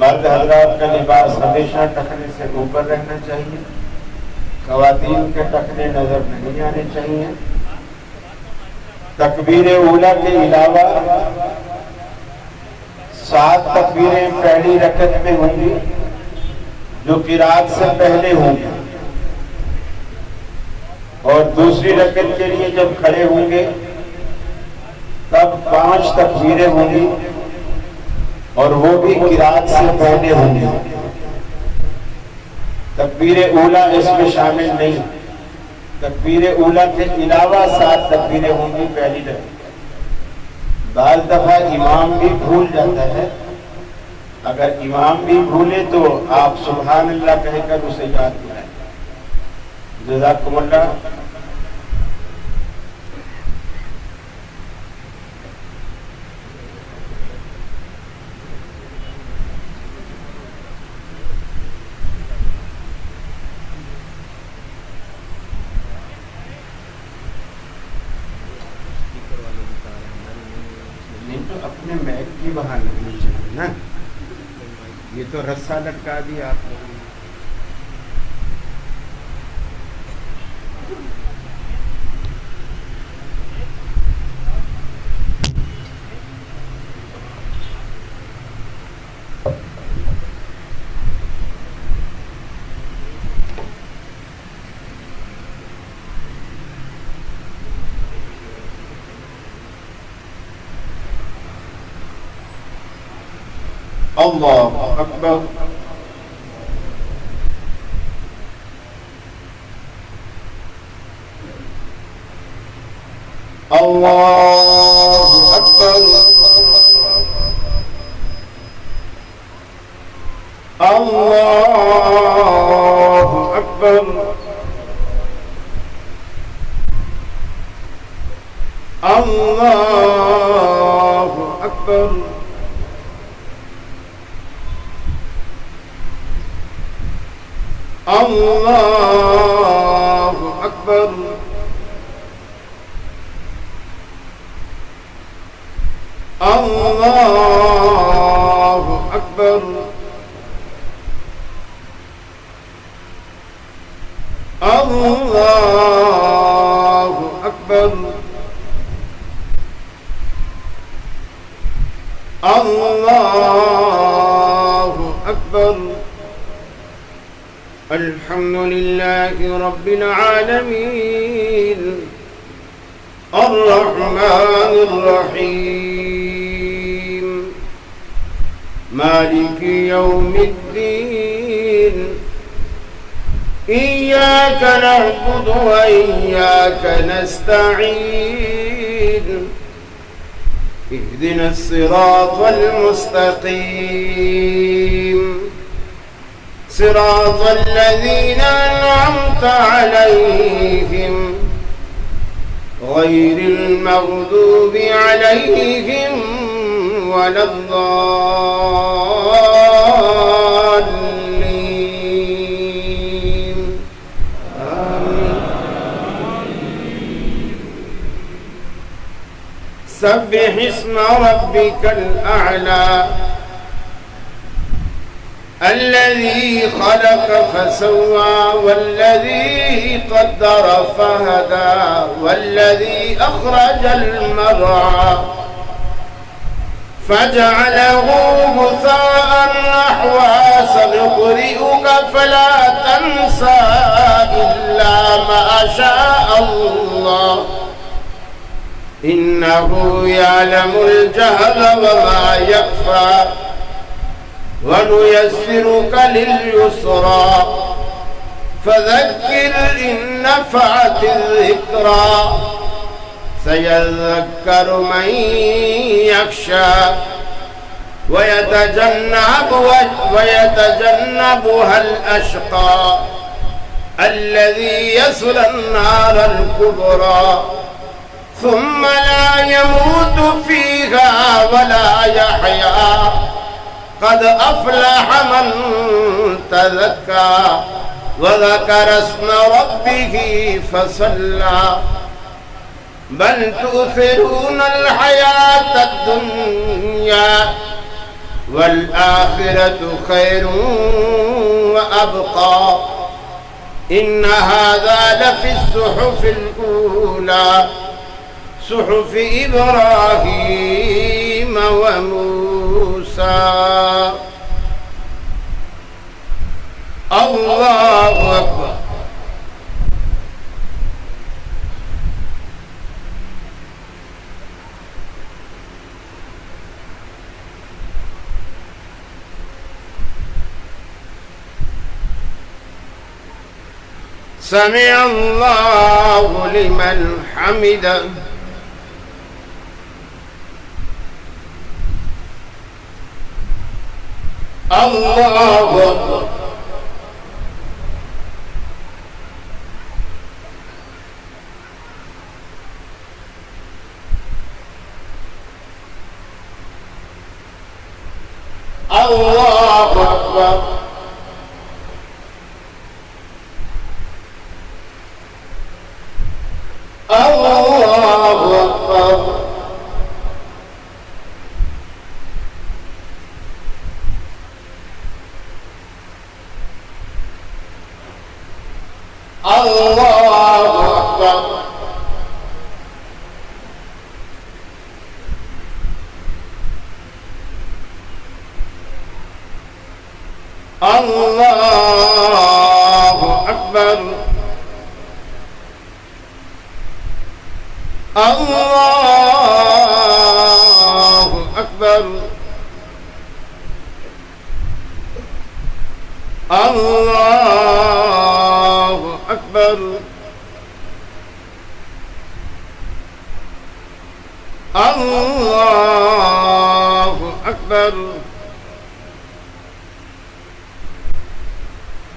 مرد حضرات کا لباس ہمیشہ ٹخنے سے اوپر رہنا چاہیے، خواتین کے ٹخنے نظر نہیں آنے چاہیے۔ تکبیر اولیٰ کے علاوہ 7 تکبیریں پہلی رکعت میں ہوں گی جو قرات سے پہلے ہوں گی، اور دوسری رکعت کے لیے جب کھڑے ہوں گے تب 5 تکبیریں ہوں گی اور وہ بھی قرات سے پہلے ہوں گی۔ تکبیر اولیٰ اس میں شامل نہیں، تکبیر اولیٰ کے علاوہ 7 تکبیریں ہوں گی پہلی رکعت۔ بعض دفعہ امام بھی بھول جاتا ہے، اگر امام بھی بھولے تو آپ سبحان اللہ کہہ کر اسے یاد دلائیں۔ جزاکم اللہ۔ اپنے میک کی باہر لگنی چاہیے نا، یہ تو رسا لٹکا دیا آپ نے۔ اللہ اکبر۔ اللہ اکبر۔ اللہ اکبر۔ اللہ اکبر۔ اللہ اکبر۔ اللہ اکبر۔ اللہ اکبر۔ اللہ اکبر۔ الحمد لله رب العالمين الرحمن الرحيم مالك يوم الدين إياك نعبد وإياك نستعين اهدنا الصراط المستقيم صراط الذين أنعمت عليهم غير المغضوب عليهم ولا الضالين آمين سبح اسم ربك الأعلى الذي خلق فسوى والذي قدر فهدى والذي أخرج المرعى فجعله غثاء نحوا سنقرئك فلا تنسى إلا ما شاء الله إنه يعلم الجهر وما يخفى ونيسرك لليسرى فذكر إن نفعت الذكرى سيذكر من يخشى ويتجنبها الأشقى الذي يصلى النار الكبرى ثم لا يموت فيها ولا يحيا قد أفلح من تذكى وذكر اسم ربه فصلى بل تؤثرون الحياة الدنيا والآخرة خير وأبقى إن هذا لفي الصحف الأولى صحف إبراهيم وموسى. الله أكبر. سمع الله لمن حمده. الله أكبر. الله أكبر. الله أكبر. الله أكبر. الله أكبر. الله أكبر. الله أكبر. الله أكبر.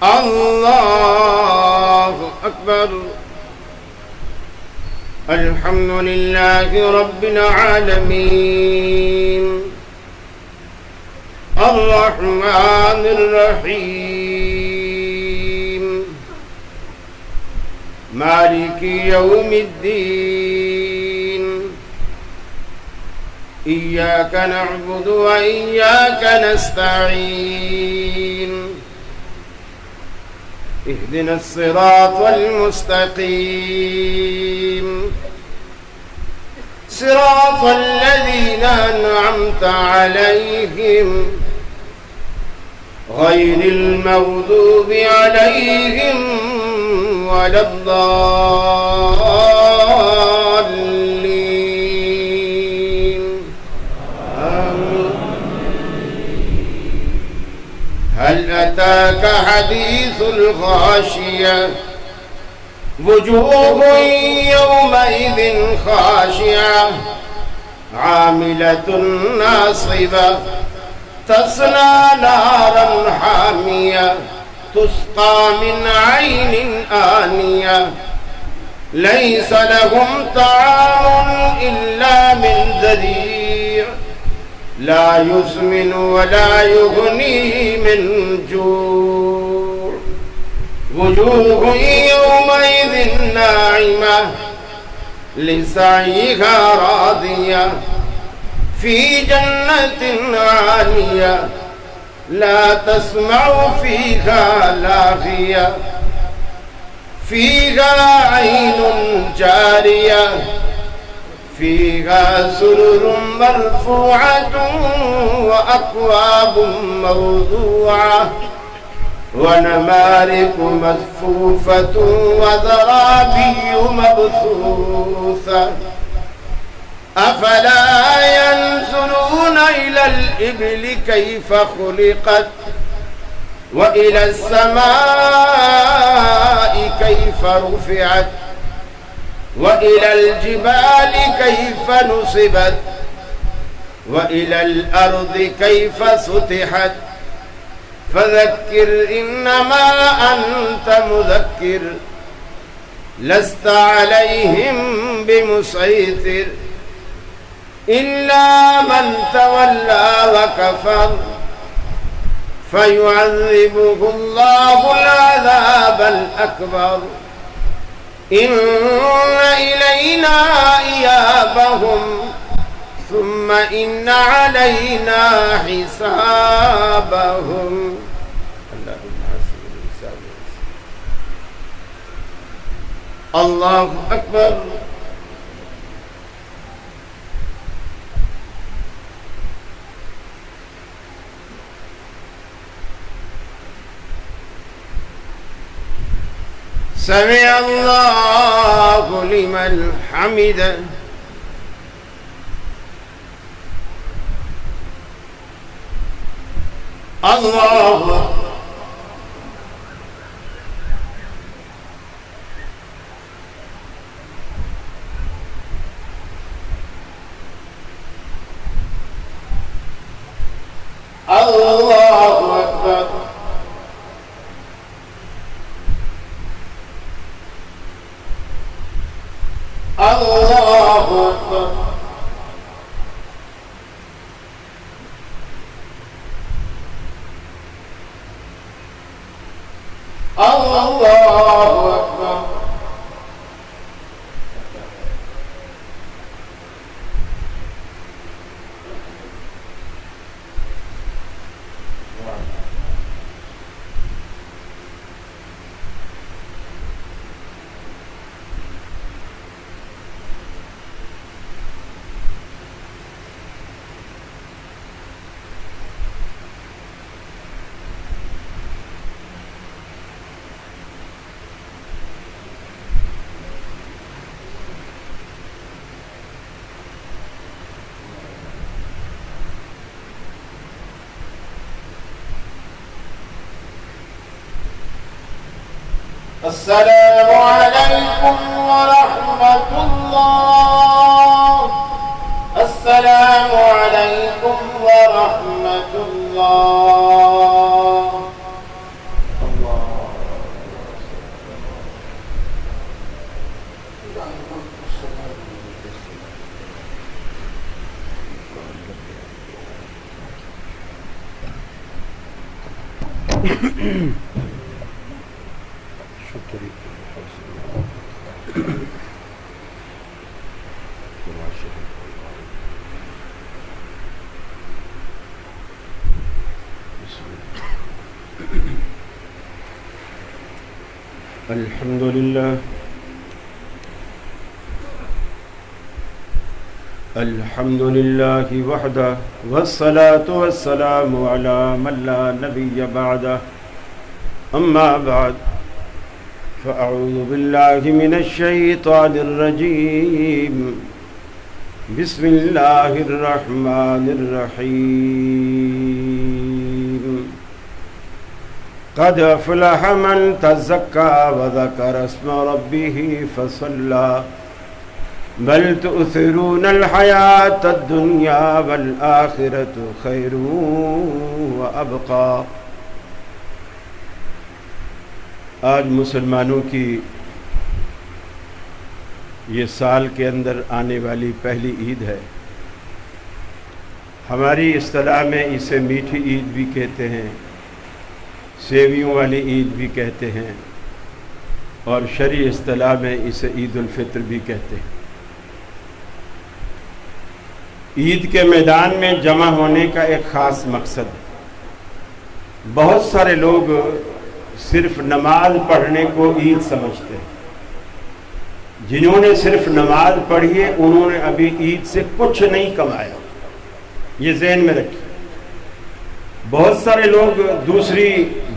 الله أكبر. الحمد لله رب العالمين الرحمن الرحيم مالك يوم الدين إياك نعبد وإياك نستعين اهدنا الصراط المستقيم صراط الذين أنعمت عليهم غير المغضوب عليهم ولا الضالين آمين. هل أتاك حديث الغاشية وجوه يومئذ خاشعة عاملة ناصبة تصلى نارا حامية تسقى من عين آنية ليس لهم طعام إلا من ذريع لا يسمن ولا يغني من جوع وجوه يومئذ ناعمة لسعيها راضية في جنة عالية لا تسمع فيها لاغية فيها عين جارية فيها سرر مرفوعة وأكواب موضوعة ونمارق مصفوفة وزرابي مبثوثة أفلا ينظرون إلى الإبل كيف خلقت وإلى السماء كيف رفعت وإلى الجبال كيف نصبت وإلى الأرض كيف سطحت فذكر إنما أنت مذكر لست عليهم بمسيطر إلا من تولى وكفر فيعذبه الله العذاب الأكبر إن إلينا إيابهم ثم إن علينا حسابهم الله أكبر. سمع الله لمن حمده. الله أكبر. الله أكبر. الله أكبر. السلام عليكم ورحمة الله. السلام عليكم ورحمة الله. الحمد لله. الحمد لله وحده والصلاة والسلام على من لا نبي بعده. أما بعد فأعوذ بالله من الشيطان الرجيم. بسم الله الرحمن الرحيم. قد أفلح من تزكى وذكر اسم ربه فصلى بل تؤثرون الحياة الدنيا والآخرة خير وأبقى. آج مسلمانوں کی یہ سال کے اندر آنے والی پہلی عید ہے. ہماری اصطلاح میں اسے میٹھی عید بھی کہتے ہیں، سیویوں والی عید بھی کہتے ہیں، اور شرعی اصطلاح میں اسے عید الفطر بھی کہتے ہیں. عید کے میدان میں جمع ہونے کا ایک خاص مقصد ہے. بہت سارے لوگ صرف نماز پڑھنے کو عید سمجھتے ہیں. جنہوں نے صرف نماز پڑھی ہے انہوں نے ابھی عید سے کچھ نہیں کمایا. یہ ذہن میں رکھیں. بہت سارے لوگ دوسری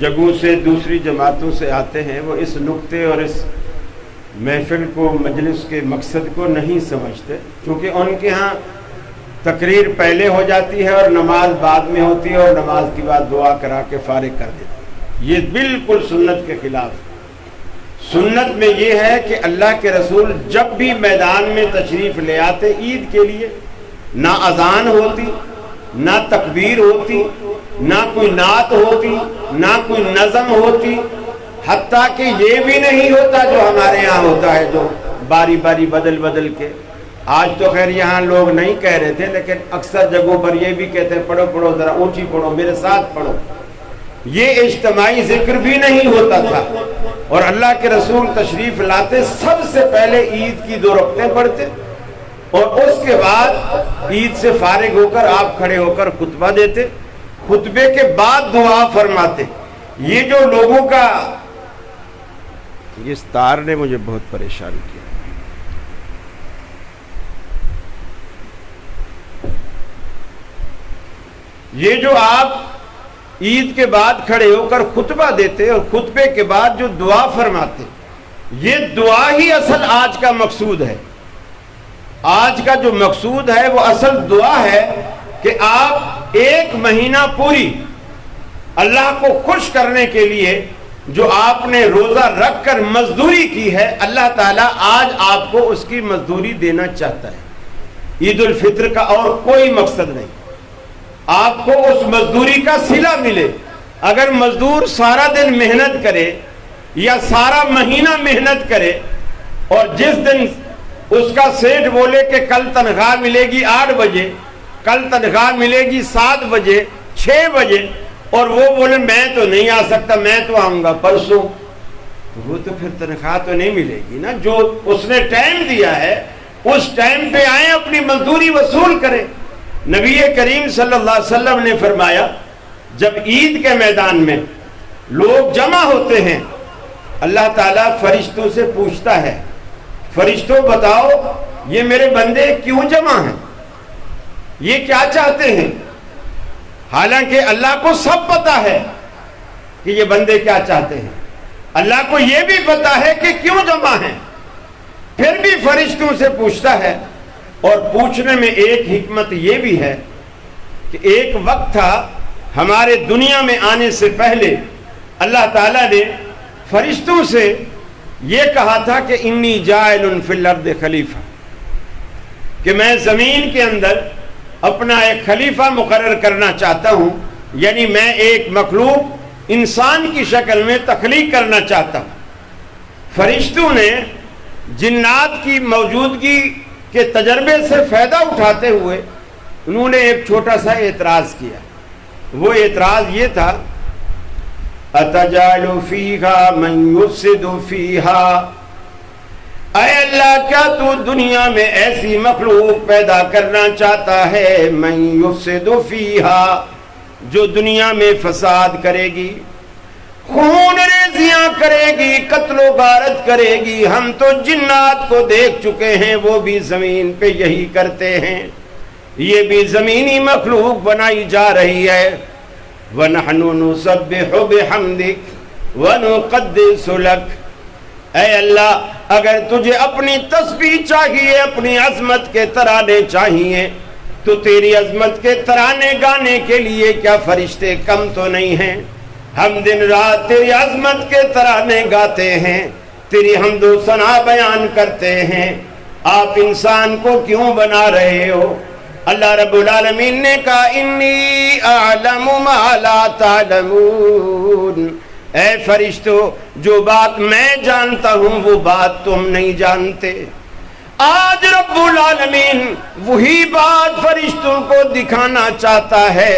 جگہوں سے، دوسری جماعتوں سے آتے ہیں، وہ اس نقطے اور اس محفل کو، مجلس کے مقصد کو نہیں سمجھتے، کیونکہ ان کے ہاں تقریر پہلے ہو جاتی ہے اور نماز بعد میں ہوتی ہے، اور نماز کے بعد دعا کرا کے فارغ کر دیتے ہیں. یہ بالکل سنت کے خلاف ہے. سنت میں یہ ہے کہ اللہ کے رسول جب بھی میدان میں تشریف لے آتے عید کے لیے، نہ اذان ہوتی، نہ تکبیر ہوتی، نہ کوئی نعت ہوتی، نہ کوئی نظم ہوتی، حتیٰ کہ یہ بھی نہیں ہوتا جو ہمارے یہاں ہوتا ہے، جو باری باری بدل بدل کے. آج تو خیر یہاں لوگ نہیں کہہ رہے تھے، لیکن اکثر جگہوں پر یہ بھی کہتے ہیں پڑھو پڑھو، ذرا اونچی پڑھو، میرے ساتھ پڑھو. یہ اجتماعی ذکر بھی نہیں ہوتا تھا. اور اللہ کے رسول تشریف لاتے سب سے پہلے عید کی 2 رکعتیں پڑھتے، اور اس کے بعد عید سے فارغ ہو کر آپ کھڑے ہو کر خطبہ دیتے، خطبے کے بعد دعا فرماتے۔ یہ جو لوگوں کا، اس تار نے مجھے بہت پریشان کیا۔ یہ جو آپ عید کے بعد کھڑے ہو کر خطبہ دیتے اور خطبے کے بعد جو دعا فرماتے، یہ دعا ہی اصل آج کا مقصود ہے۔ آج کا جو مقصود ہے وہ اصل دعا ہے کہ آپ ایک مہینہ پوری اللہ کو خوش کرنے کے لیے جو آپ نے روزہ رکھ کر مزدوری کی ہے، اللہ تعالیٰ آج آپ کو اس کی مزدوری دینا چاہتا ہے۔ عید الفطر کا اور کوئی مقصد نہیں، آپ کو اس مزدوری کا صلہ ملے۔ اگر مزدور سارا دن محنت کرے یا سارا مہینہ محنت کرے اور جس دن اس کا سیٹ بولے کہ کل تنخواہ ملے گی 8 بجے، کل تنخواہ ملے گی 7 بجے 6 بجے، اور وہ بولے میں تو نہیں آ سکتا، میں تو آؤں گا پرسوں، وہ تو پھر تنخواہ تو نہیں ملے گی نا۔ جو اس نے ٹائم دیا ہے اس ٹائم پہ آئیں، اپنی مزدوری وصول کریں۔ نبی کریم صلی اللہ علیہ وسلم نے فرمایا جب عید کے میدان میں لوگ جمع ہوتے ہیں، اللہ تعالیٰ فرشتوں سے پوچھتا ہے، فرشتوں بتاؤ یہ میرے بندے کیوں جمع ہیں، یہ کیا چاہتے ہیں؟ حالانکہ اللہ کو سب پتا ہے کہ یہ بندے کیا چاہتے ہیں، اللہ کو یہ بھی پتا ہے کہ کیوں جمع ہیں، پھر بھی فرشتوں سے پوچھتا ہے۔ اور پوچھنے میں ایک حکمت یہ بھی ہے کہ ایک وقت تھا ہمارے دنیا میں آنے سے پہلے اللہ تعالیٰ نے فرشتوں سے یہ کہا تھا کہ انی جاعل فی الارض خلیفہ، کہ میں زمین کے اندر اپنا ایک خلیفہ مقرر کرنا چاہتا ہوں، یعنی میں ایک مخلوق انسان کی شکل میں تخلیق کرنا چاہتا ہوں۔ فرشتوں نے جنات کی موجودگی کے تجربے سے فائدہ اٹھاتے ہوئے انہوں نے ایک چھوٹا سا اعتراض کیا۔ وہ اعتراض یہ تھا اَتَجَعْلُ فِيهَا مَنْ يُفْسِدُ فِيهَا، اے اللہ کیا تو دنیا میں ایسی مخلوق پیدا کرنا چاہتا ہے مَنْ يُفْسِدُ فِيهَا، جو دنیا میں فساد کرے گی، خون ریزیاں کرے گی، قتل و غارت کرے گی۔ ہم تو جنات کو دیکھ چکے ہیں، وہ بھی زمین پہ یہی کرتے ہیں، یہ بھی زمینی مخلوق بنائی جا رہی ہے۔ وَنَحْنُ نُسَبِّحُ بِحَمْدِكَ وَنُقَدِّسُ لَكَ، اے اللہ اگر تجھے اپنی تسبیح چاہیے، اپنی عظمت کے ترانے چاہیے، تو تیری عظمت کے ترانے گانے کے لیے کیا فرشتے کم تو نہیں ہیں؟ ہم دن رات تیری عظمت کے ترانے گاتے ہیں، تیری حمد و ثنا بیان کرتے ہیں، آپ انسان کو کیوں بنا رہے ہو؟ اللہ رب العالمین نے کہا انی اعلم ما لا تعلمون، اے فرشتو جو بات میں جانتا ہوں وہ بات تم نہیں جانتے۔ آج رب العالمین وہی بات فرشتوں کو دکھانا چاہتا ہے،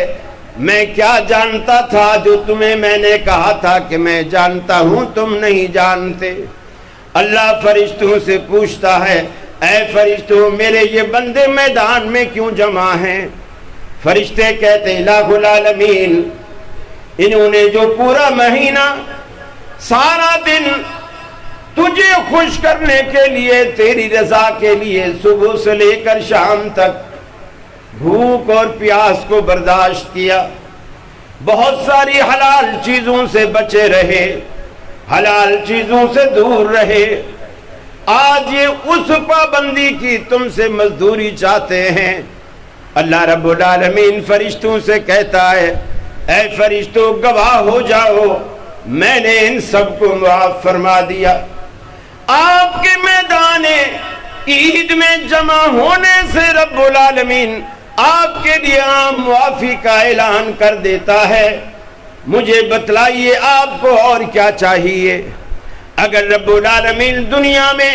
میں کیا جانتا تھا جو تمہیں میں نے کہا تھا کہ میں جانتا ہوں تم نہیں جانتے۔ اللہ فرشتوں سے پوچھتا ہے اے فرشتوں میرے یہ بندے میدان میں کیوں جمع ہیں؟ فرشتے کہتے ہیں الہ العالمین، انہوں نے جو پورا مہینہ سارا دن تجھے خوش کرنے کے لیے، تیری رضا کے لیے صبح سے لے کر شام تک بھوک اور پیاس کو برداشت کیا، بہت ساری حلال چیزوں سے بچے رہے، حلال چیزوں سے دور رہے، آج یہ اس پابندی کی تم سے مزدوری چاہتے ہیں۔ اللہ رب العالمین فرشتوں سے کہتا ہے اے فرشتوں گواہ ہو جاؤ، میں نے ان سب کو معاف فرما دیا۔ آپ کے میدان عید میں جمع ہونے سے رب العالمین آپ کے لیے عام معافی کا اعلان کر دیتا ہے۔ مجھے بتلائیے آپ کو اور کیا چاہیے؟ اگر رب العالمین دنیا میں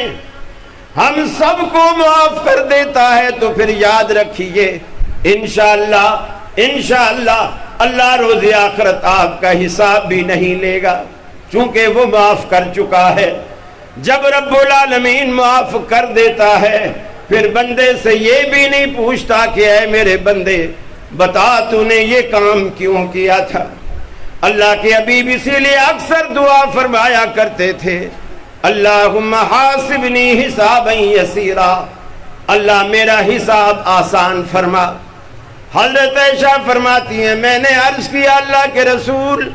ہم سب کو معاف کر دیتا ہے تو پھر یاد رکھیے انشاءاللہ اللہ روز آخرت آپ کا حساب بھی نہیں لے گا، چونکہ وہ معاف کر چکا ہے۔ جب رب العالمین معاف کر دیتا ہے پھر بندے سے یہ بھی نہیں پوچھتا کہ اے میرے بندے بتا تو نے یہ کام کیوں کیا تھا۔ اللہ کے حبیب اسی لیے اکثر دعا فرمایا کرتے تھے اللہم حاسبنی حسابا یسیرا، اللہ میرا حساب آسان فرما۔ حضرت عائشہ فرماتی ہیں میں نے عرض کیا اللہ کے رسول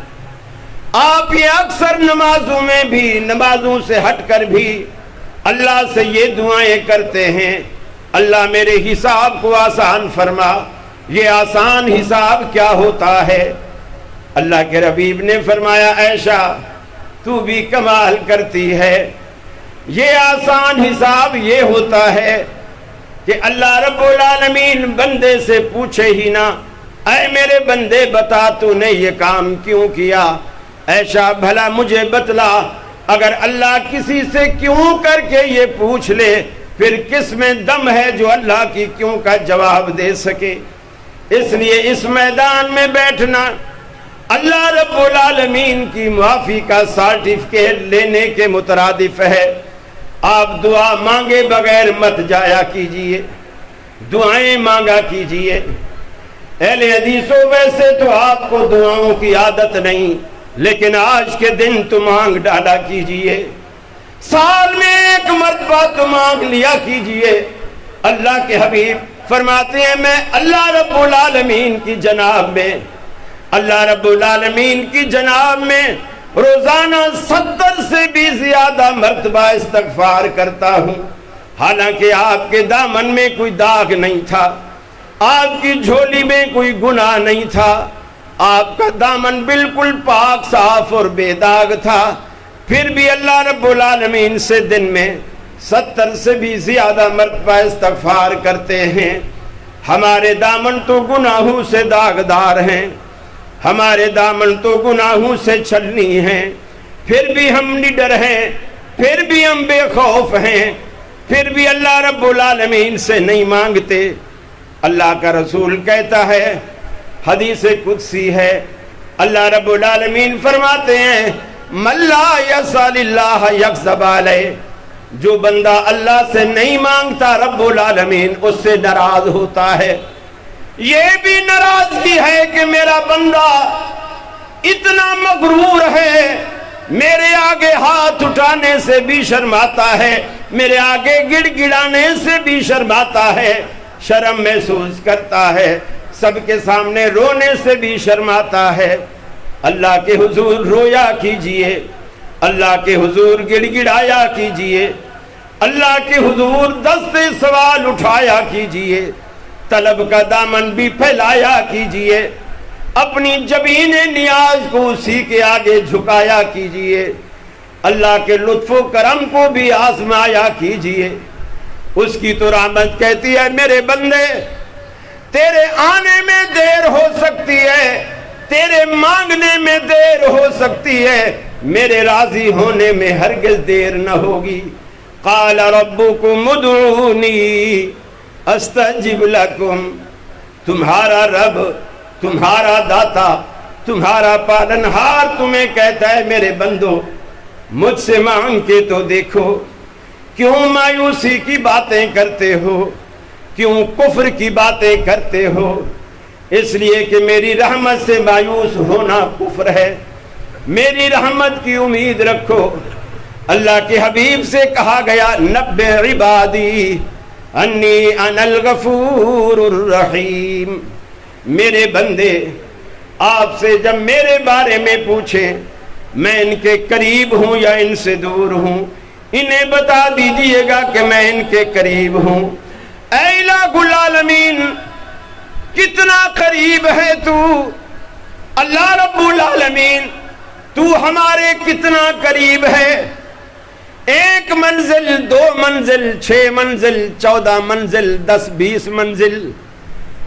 آپ یہ اکثر نمازوں میں بھی، نمازوں سے ہٹ کر بھی اللہ سے یہ دعائیں کرتے ہیں اللہ میرے حساب کو آسان فرما، یہ آسان حساب کیا ہوتا ہے؟ اللہ کے حبیب نے فرمایا عائشہ تو بھی کمال کرتی ہے، یہ آسان حساب یہ ہوتا ہے کہ اللہ رب العالمین بندے سے پوچھے ہی نہ اے میرے بندے بتا تو نے یہ کام کیوں کیا؟ عائشہ بھلا مجھے بتلا، اگر اللہ کسی سے کیوں کر کے یہ پوچھ لے پھر کس میں دم ہے جو اللہ کی کیوں کا جواب دے سکے؟ اس لیے اس میدان میں بیٹھنا اللہ رب العالمین کی معافی کا سرٹیفکیٹ لینے کے مترادف ہے۔ آپ دعا مانگے بغیر مت جایا کیجئے، دعائیں مانگا کیجئے۔ اہل حدیثوں ویسے تو آپ کو دعاؤں کی عادت نہیں، لیکن آج کے دن تو مانگ ڈالا کیجئے، سال میں ایک مرتبہ تو مانگ لیا کیجئے۔ اللہ کے حبیب فرماتے ہیں میں اللہ رب العالمین کی جناب میں، اللہ رب العالمین کی جناب میں روزانہ 70 سے بھی زیادہ مرتبہ استغفار کرتا ہوں، حالانکہ آپ کے دامن میں کوئی داغ نہیں تھا، آپ کی جھولی میں کوئی گناہ نہیں تھا، آپ کا دامن بالکل پاک صاف اور بے داغ تھا، پھر بھی اللہ رب العالمین سے دن میں 70 سے بھی زیادہ مرتبہ استغفار کرتے ہیں۔ ہمارے دامن تو گناہوں سے داغدار ہیں، ہمارے دامن تو گناہوں سے چھلنی ہیں، پھر بھی ہم نڈر ہیں، پھر بھی ہم بے خوف ہیں، پھر بھی اللہ رب العالمین سے نہیں مانگتے۔ اللہ کا رسول کہتا ہے، حدیث قدسی ہے، اللہ رب العالمین فرماتے ہیں من لا یسأل اللہ یغضب علیہ، جو بندہ اللہ سے نہیں مانگتا رب العالمین اس سے ناراض ہوتا ہے۔ یہ بھی ناراضگی ہے کہ میرا بندہ اتنا مغرور ہے، میرے آگے ہاتھ اٹھانے سے بھی شرماتا ہے، میرے آگے گڑ گڑانے سے بھی شرماتا ہے، شرم محسوس کرتا ہے، سب کے سامنے رونے سے بھی شرماتا ہے۔ اللہ کے حضور رویا کیجئے، اللہ کے حضور گڑ گڑایا کیجئے، اللہ کے حضور دست سوال اٹھایا کیجئے، طلب کا دامن بھی پھیلایا کیجئے، اپنی جبین نیاز کو اسی کے آگے جھکایا کیجئے، اللہ کے لطف و کرم کو بھی آزمایا کیجئے۔ اس کی تو رحمت کہتی ہے میرے بندے تیرے آنے میں دیر ہو سکتی ہے، تیرے مانگنے میں دیر ہو سکتی ہے، میرے راضی ہونے میں ہرگز دیر نہ ہوگی۔ قال ربکم ادعونی استجب لکم، تمہارا رب، تمہارا داتا، تمہارا پالنہار تمہیں کہتا ہے میرے بندو مجھ سے مانگ کے تو دیکھو، کیوں مایوسی کی باتیں کرتے ہو، کیوں کفر کی باتیں کرتے ہو؟ اس لیے کہ میری رحمت سے مایوس ہونا کفر ہے، میری رحمت کی امید رکھو۔ اللہ کے حبیب سے کہا گیا نبئ عبادی انی انا الغفور الرحیم، میرے بندے آپ سے جب میرے بارے میں پوچھیں میں ان کے قریب ہوں یا ان سے دور ہوں، انہیں بتا دیجئے گا کہ میں ان کے قریب ہوں۔ اے الہ العالمین کتنا قریب ہے تو، اللہ رب العالمین تو ہمارے کتنا قریب ہے، 1 منزل 2 منزل 6 منزل 14 منزل 10 20 منزل،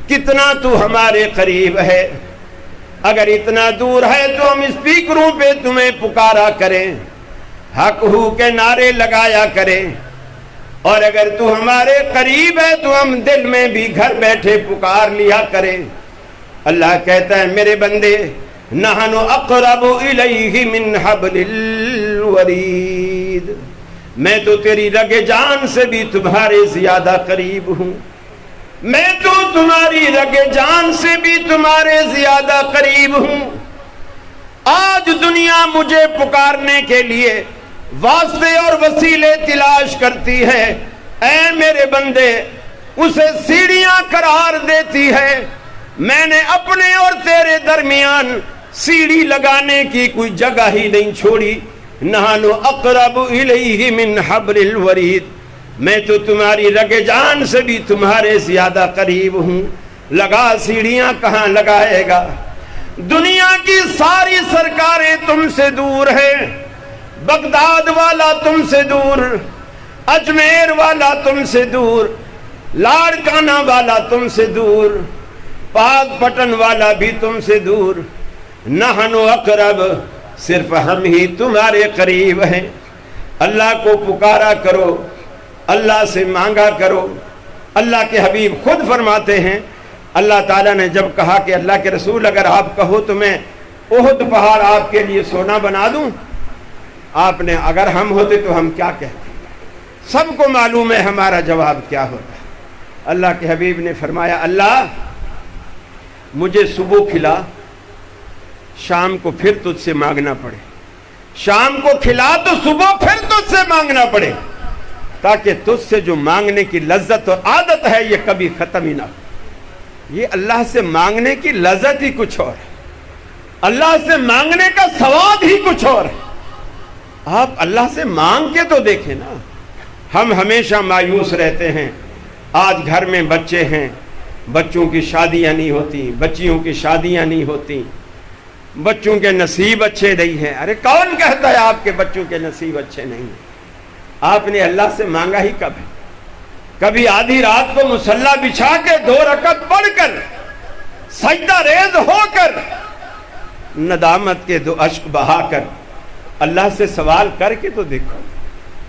کتنا تو ہمارے قریب ہے۔ اگر اتنا دور ہے تو ہم اسپیکروں پہ تمہیں پکارا کریں، حق ہو کے نعرے لگایا کریں، اور اگر تو ہمارے قریب ہے تو ہم دل میں بھی گھر بیٹھے پکار لیا کریں۔ اللہ کہتا ہے میرے بندے نحن اقرب الیہ من حبل الورید، میں تو تیری رگ جان سے بھی تمہارے زیادہ قریب ہوں، میں تو تمہاری رگ جان سے بھی تمہارے زیادہ قریب ہوں۔ آج دنیا مجھے پکارنے کے لیے واسطے اور وسیلے تلاش کرتی ہے، اے میرے بندے اسے سیڑھیاں قرار دیتی ہے۔ میں نے اپنے اور تیرے درمیان سیڑھی لگانے کی کوئی جگہ ہی نہیں چھوڑی۔ نحن اقرب الیہ من حبل الورید، میں تو تمہاری رگ جان سے بھی تمہارے زیادہ قریب ہوں۔ لگا سیڑھیاں کہاں لگائے گا؟ دنیا کی ساری سرکاریں تم سے دور ہیں، بغداد والا تم سے دور، اجمیر والا تم سے دور، لاڑکانہ والا تم سے دور، پاک پٹن والا بھی تم سے دور۔ نحن اقرب، صرف ہم ہی تمہارے قریب ہیں۔ اللہ کو پکارا کرو، اللہ سے مانگا کرو۔ اللہ کے حبیب خود فرماتے ہیں، اللہ تعالیٰ نے جب کہا کہ اللہ کے رسول اگر آپ کہو تو میں احد پہاڑ آپ کے لیے سونا بنا دوں، آپ نے اگر ہم ہوتے تو ہم کیا کہتے؟ سب کو معلوم ہے ہمارا جواب کیا ہوتا ہے۔ اللہ کے حبیب نے فرمایا، اللہ مجھے صبح کھلا، شام کو پھر تجھ سے مانگنا پڑے، شام کو کھلا تو صبح پھر تجھ سے مانگنا پڑے، تاکہ تجھ سے جو مانگنے کی لذت اور عادت ہے یہ کبھی ختم ہی نہ ہو۔ یہ اللہ سے مانگنے کی لذت ہی کچھ اور ہے، اللہ سے مانگنے کا ثواب ہی کچھ اور ہے۔ آپ اللہ سے مانگ کے تو دیکھیں نا۔ ہم ہمیشہ مایوس رہتے ہیں، آج گھر میں بچے ہیں، بچوں کی شادیاں نہیں ہوتی، بچیوں کی شادیاں نہیں ہوتی، بچوں کے نصیب اچھے نہیں ہیں۔ ارے کون کہتا ہے آپ کے بچوں کے نصیب اچھے نہیں ہیں؟ آپ نے اللہ سے مانگا ہی کب ہے؟ کبھی آدھی رات کو مصلی بچھا کے 2 رکعت پڑھ کر سجدہ ریز ہو کر ندامت کے 2 اشک بہا کر اللہ سے سوال کر کے تو دیکھو۔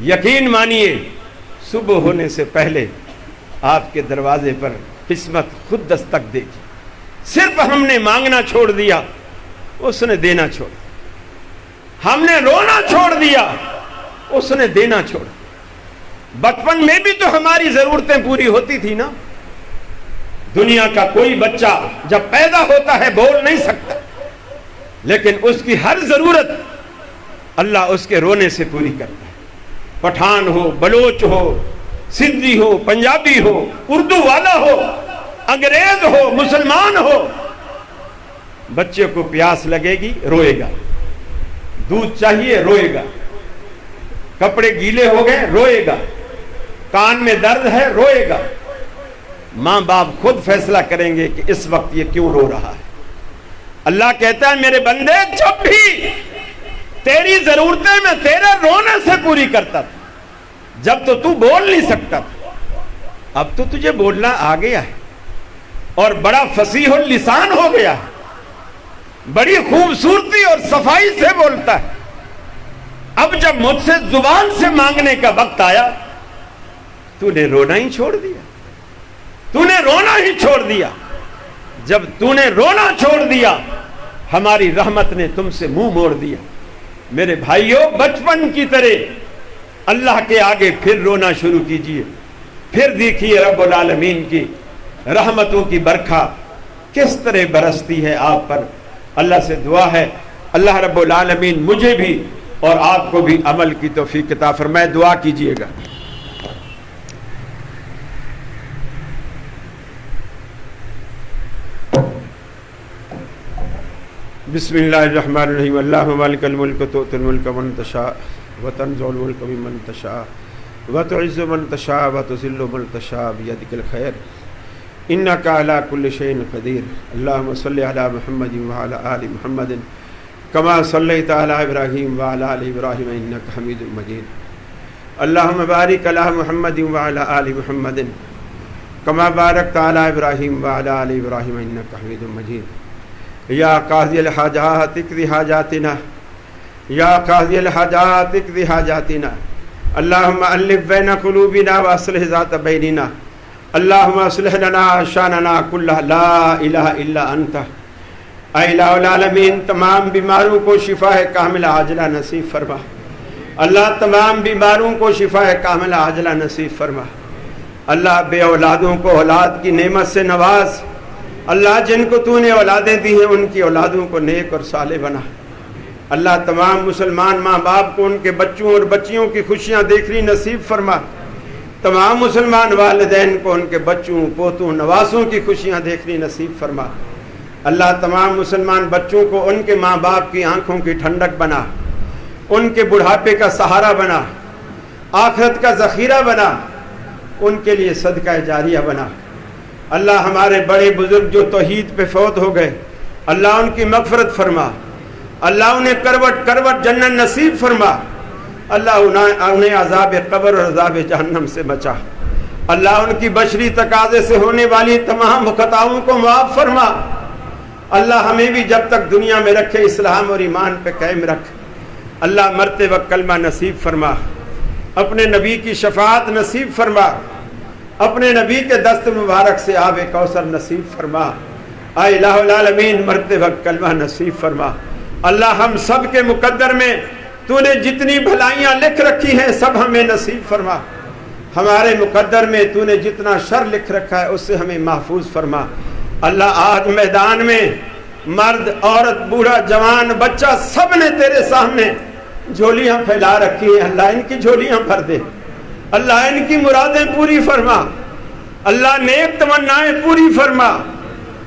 یقین مانیے صبح ہونے سے پہلے آپ کے دروازے پر قسمت خود دستک دے گی۔ صرف ہم نے مانگنا چھوڑ دیا، اس نے دینا چھوڑ دیا۔ ہم نے رونا چھوڑ دیا، اس نے دینا چھوڑ دیا۔ بچپن میں بھی تو ہماری ضرورتیں پوری ہوتی تھی نا۔ دنیا کا کوئی بچہ جب پیدا ہوتا ہے بول نہیں سکتا، لیکن اس کی ہر ضرورت اللہ اس کے رونے سے پوری کرتا ہے۔ پٹھان ہو، بلوچ ہو، سندھی ہو، پنجابی ہو، اردو والا ہو، انگریز ہو، مسلمان ہو، بچے کو پیاس لگے گی روئے گا، دودھ چاہیے روئے گا، کپڑے گیلے ہو گئے روئے گا، کان میں درد ہے روئے گا۔ ماں باپ خود فیصلہ کریں گے کہ اس وقت یہ کیوں رو رہا ہے۔ اللہ کہتا ہے میرے بندے جب بھی تیری ضرورتیں میں تیرے رونے سے پوری کرتا تھا، جب تو بول نہیں سکتا تھا، اب تو تجھے بولنا آ گیا ہے اور بڑا فصیح اللسان ہو گیا ہے، بڑی خوبصورتی اور صفائی سے بولتا ہے۔ اب جب مجھ سے زبان سے مانگنے کا وقت آیا تو نے رونا ہی چھوڑ دیا، تو نے رونا ہی چھوڑ دیا۔ جب تو نے رونا چھوڑ دیا ہماری رحمت نے تم سے منہ موڑ دیا۔ میرے بھائیوں بچپن کی طرح اللہ کے آگے پھر رونا شروع کیجئے، پھر دیکھیے رب العالمین کی رحمتوں کی برکھا کس طرح برستی ہے آپ پر۔ اللہ سے دعا ہے اللہ رب العالمین مجھے بھی اور آپ کو بھی عمل کی توفیق عطا فرمائے۔ دعا کیجئے گا۔ بسم اللہ الرحمن الرحیم۔ اللہم مالک الملک تؤتی الملک من تشاء وتنزع الملک ممن تشاء وتعز من تشاء وتذل من تشاء بیدک الخیر انک علی کل شیء قدیر۔ اللہم صلی علی محمد وعلی آل محمد کما صلیت علی ابراہیم وعلی آل ابراہیم انک حمید مجید۔ اللہم بارک علی محمد وعلی آل محمد کما بارکت علی ابراہیم وعلی آل ابراہیم انک حمید مجید۔ یا قاضی الحاجات اقض حاجاتنا، یا قاضی الحاجات اقض حاجاتنا۔ اللہم الف بین قلوبنا واصلح ذات بیننا۔ اللہم اصلح لنا شاننا کلہ لا الہ الا انت۔ اے الہ العالمین تمام بیماروں کو شفا کاملہ عاجلہ نصیب فرما۔ اللہ تمام بیماروں کو شفا کاملہ عاجلہ نصیب فرما۔ اللہ بے اولادوں کو اولاد کی نعمت سے نواز۔ اللہ جن کو تو نے اولادیں دی ہیں ان کی اولادوں کو نیک اور صالح بنا۔ اللہ تمام مسلمان ماں باپ کو ان کے بچوں اور بچیوں کی خوشیاں دیکھنی نصیب فرما۔ تمام مسلمان والدین کو ان کے بچوں پوتوں نواسوں کی خوشیاں دیکھنی نصیب فرما۔ اللہ تمام مسلمان بچوں کو ان کے ماں باپ کی آنکھوں کی ٹھنڈک بنا، ان کے بڑھاپے کا سہارا بنا، آخرت کا ذخیرہ بنا، ان کے لیے صدقہ جاریہ بنا۔ اللہ ہمارے بڑے بزرگ جو توحید پہ فوت ہو گئے، اللہ ان کی مغفرت فرما۔ اللہ انہیں کروٹ کروٹ جنت نصیب فرما۔ اللہ انہیں عذاب قبر اور عذاب جہنم سے بچا۔ اللہ ان کی بشری تقاضے سے ہونے والی تمام خطاؤں کو معاف فرما۔ اللہ ہمیں بھی جب تک دنیا میں رکھے اسلام اور ایمان پہ قائم رکھ۔ اللہ مرتے وقت کلمہ نصیب فرما، اپنے نبی کی شفاعت نصیب فرما، اپنے نبی کے دست مبارک سے آب کوثر نصیب فرما۔ اے الہ العالمین مرتے وقت کلمہ نصیب فرما۔ اللہ ہم سب کے مقدر میں تو نے جتنی بھلائیاں لکھ رکھی ہیں سب ہمیں نصیب فرما۔ ہمارے مقدر میں تو نے جتنا شر لکھ رکھا ہے اس سے ہمیں محفوظ فرما۔ اللہ آج میدان میں مرد عورت بوڑھا جوان بچہ سب نے تیرے سامنے جھولیاں پھیلا رکھی ہیں، اللہ ان کی جھولیاں بھر دے، اللہ ان کی مرادیں پوری فرما، اللہ نیک تمنائیں پوری فرما۔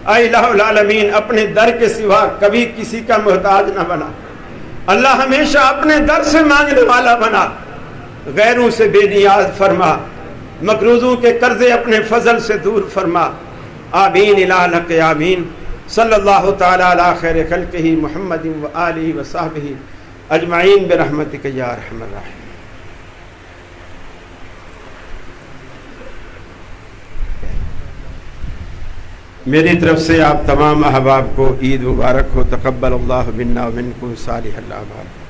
اے الہ العالمین اپنے در کے سوا کبھی کسی کا محتاج نہ بنا، اللہ ہمیشہ اپنے در سے مانگنے والا بنا، غیروں سے بے نیاز فرما، مقروضوں کے قرضے اپنے فضل سے دور فرما۔ آمین الہ آمین۔ صلی اللہ تعالی علی خیر خلقہ محمد و آلہ و صحبہ اجمعین برحمتک یا ارحم الراحمین۔ میری طرف سے آپ تمام احباب کو عید مبارک ہو۔ تقبل اللہ منا و منکم صالح الاعمال۔